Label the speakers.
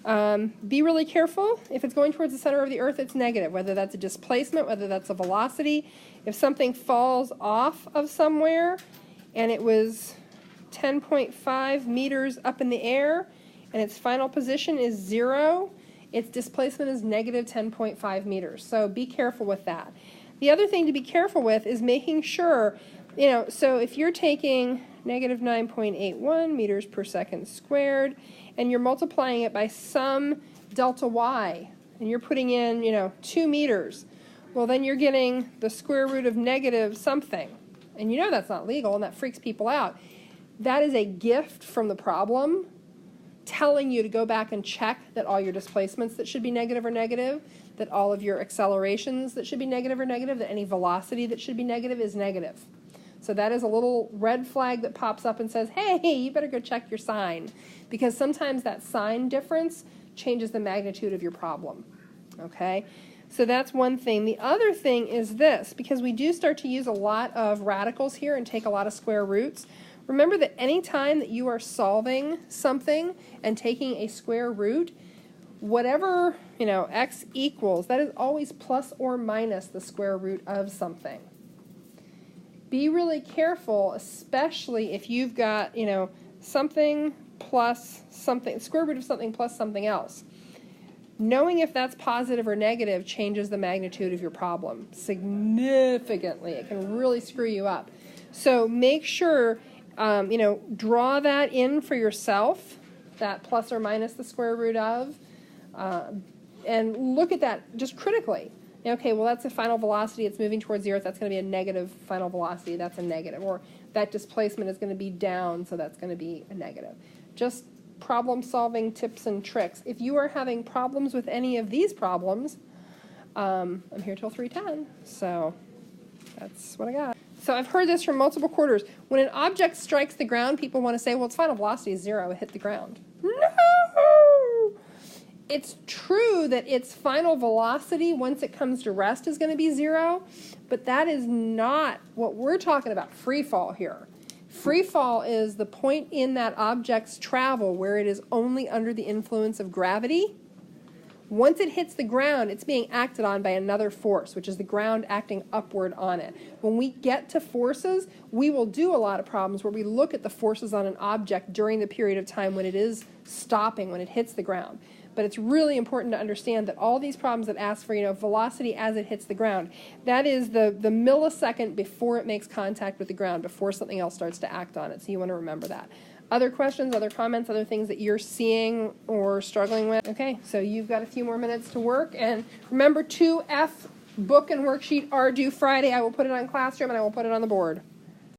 Speaker 1: Be really careful. If it's going towards the center of the earth, it's negative, whether that's a displacement, whether that's a velocity. If something falls off of somewhere and it was 10.5 meters up in the air and its final position is 0, its displacement is negative 10.5 meters. So be careful with that. The other thing to be careful with is making sure, so if you're taking negative 9.81 meters per second squared, and you're multiplying it by some delta y, and you're putting in, 2 meters, well, then you're getting the square root of negative something. And that's not legal, and that freaks people out. That is a gift from the problem telling you to go back and check that all your displacements that should be negative are negative, that all of your accelerations that should be negative are negative, that any velocity that should be negative is negative. So that is a little red flag that pops up and says, hey, you better go check your sign, because sometimes that sign difference changes the magnitude of your problem, okay? So that's one thing. The other thing is this, because we do start to use a lot of radicals here and take a lot of square roots. Remember that any time that you are solving something and taking a square root, whatever, x equals, that is always plus or minus the square root of something. Be really careful, especially if you've got, something plus something, square root of something plus something else. Knowing if that's positive or negative changes the magnitude of your problem significantly. It can really screw you up. So make sure, draw that in for yourself, that plus or minus the square root of, and look at that just critically. Okay, well, that's a final velocity. It's moving towards the Earth. That's going to be a negative final velocity. That's a negative. Or that displacement is going to be down, so that's going to be a negative. Just problem-solving tips and tricks. If you are having problems with any of these problems, I'm here till 3:10, so that's what I got. So I've heard this from multiple quarters. When an object strikes the ground, people want to say, well, its final velocity is 0. It hit the ground. No! It's true that its final velocity, once it comes to rest, is going to be 0, but that is not what we're talking about, free fall here. Free fall is the point in that object's travel where it is only under the influence of gravity. Once it hits the ground, it's being acted on by another force, which is the ground acting upward on it. When we get to forces, we will do a lot of problems where we look at the forces on an object during the period of time when it is stopping, when it hits the ground. But it's really important to understand that all these problems that ask for, velocity as it hits the ground, that is the millisecond before it makes contact with the ground, before something else starts to act on it. So you want to remember that. Other questions, other comments, other things that you're seeing or struggling with? Okay, so you've got a few more minutes to work. And remember, 2F book and worksheet are due Friday. I will put it on Classroom and I will put it on the board.